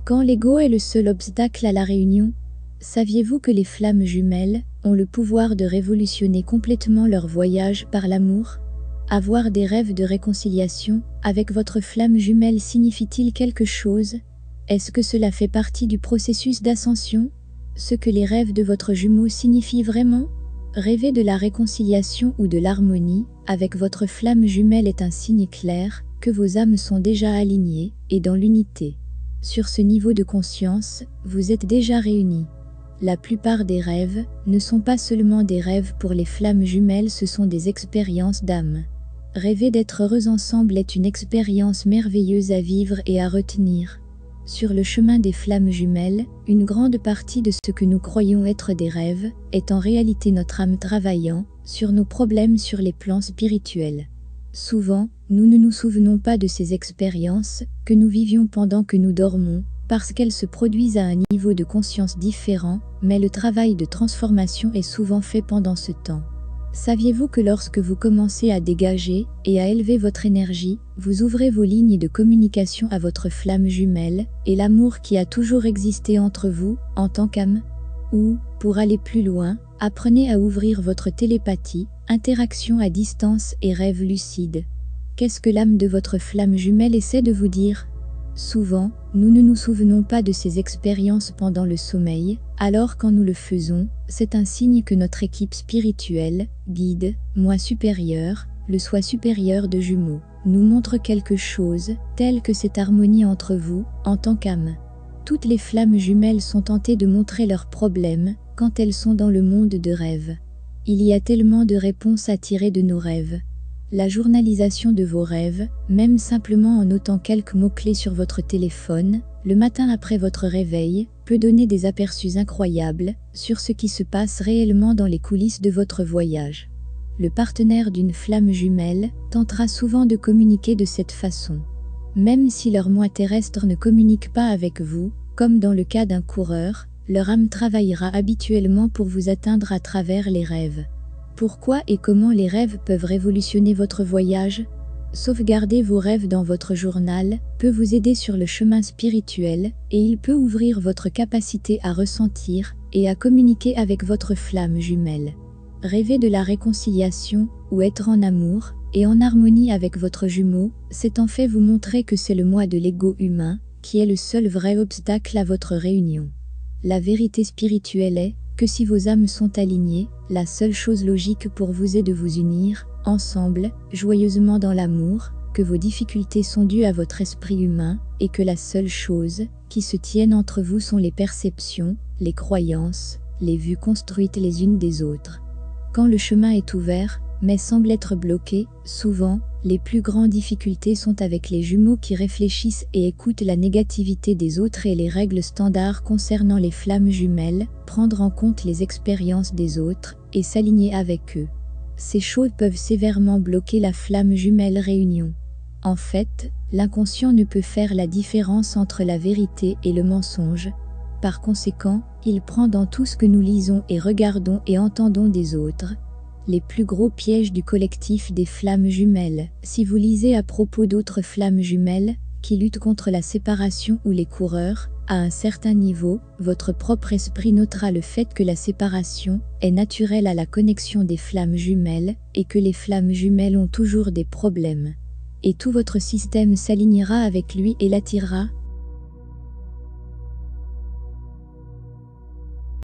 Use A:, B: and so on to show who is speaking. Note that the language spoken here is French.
A: Quand l'ego est le seul obstacle à la réunion, saviez-vous que les flammes jumelles ont le pouvoir de révolutionner complètement leur voyage par l'amour? Avoir des rêves de réconciliation avec votre flamme jumelle signifie-t-il quelque chose? Est-ce que cela fait partie du processus d'ascension? Ce que les rêves de votre jumeau signifient vraiment? Rêver de la réconciliation ou de l'harmonie avec votre flamme jumelle est un signe clair que vos âmes sont déjà alignées et dans l'unité. Sur ce niveau de conscience, vous êtes déjà réunis. La plupart des rêves ne sont pas seulement des rêves pour les flammes jumelles, ce sont des expériences d'âme. Rêver d'être heureux ensemble est une expérience merveilleuse à vivre et à retenir. Sur le chemin des flammes jumelles, une grande partie de ce que nous croyons être des rêves est en réalité notre âme travaillant sur nos problèmes sur les plans spirituels. Souvent, nous ne nous souvenons pas de ces expériences que nous vivions pendant que nous dormons, parce qu'elles se produisent à un niveau de conscience différent, mais le travail de transformation est souvent fait pendant ce temps. Saviez-vous que lorsque vous commencez à dégager et à élever votre énergie, vous ouvrez vos lignes de communication à votre flamme jumelle et l'amour qui a toujours existé entre vous en tant qu'âme? Ou, pour aller plus loin, apprenez à ouvrir votre télépathie, interaction à distance et rêve lucide. Qu'est-ce que l'âme de votre flamme jumelle essaie de vous dire? Souvent, nous ne nous souvenons pas de ces expériences pendant le sommeil, alors quand nous le faisons, c'est un signe que notre équipe spirituelle, guide, moi supérieur, le soi supérieur de jumeaux, nous montre quelque chose, tel que cette harmonie entre vous, en tant qu'âme. Toutes les flammes jumelles sont tentées de montrer leurs problèmes quand elles sont dans le monde de rêve. Il y a tellement de réponses à tirer de nos rêves. La journalisation de vos rêves, même simplement en notant quelques mots-clés sur votre téléphone, le matin après votre réveil, peut donner des aperçus incroyables sur ce qui se passe réellement dans les coulisses de votre voyage. Le partenaire d'une flamme jumelle tentera souvent de communiquer de cette façon. Même si leur moi terrestre ne communique pas avec vous, comme dans le cas d'un coureur, leur âme travaillera habituellement pour vous atteindre à travers les rêves. Pourquoi et comment les rêves peuvent révolutionner votre voyage? Sauvegarder vos rêves dans votre journal peut vous aider sur le chemin spirituel et il peut ouvrir votre capacité à ressentir et à communiquer avec votre flamme jumelle. Rêver de la réconciliation ou être en amour et en harmonie avec votre jumeau, c'est en fait vous montrer que c'est le moi de l'ego humain qui est le seul vrai obstacle à votre réunion. La vérité spirituelle est que si vos âmes sont alignées, la seule chose logique pour vous est de vous unir, ensemble, joyeusement dans l'amour, que vos difficultés sont dues à votre esprit humain, et que la seule chose qui se tienne entre vous sont les perceptions, les croyances, les vues construites les unes des autres. Quand le chemin est ouvert, mais semble être bloqué, souvent, les plus grandes difficultés sont avec les jumeaux qui réfléchissent et écoutent la négativité des autres et les règles standards concernant les flammes jumelles, prendre en compte les expériences des autres et s'aligner avec eux. Ces choses peuvent sévèrement bloquer la flamme jumelle réunion. En fait, l'inconscient ne peut faire la différence entre la vérité et le mensonge. Par conséquent, il prend dans tout ce que nous lisons et regardons et entendons des autres les plus gros pièges du collectif des flammes jumelles. Si vous lisez à propos d'autres flammes jumelles qui luttent contre la séparation ou les coureurs, à un certain niveau, votre propre esprit notera le fait que la séparation est naturelle à la connexion des flammes jumelles et que les flammes jumelles ont toujours des problèmes. Et tout votre système s'alignera avec lui et l'attirera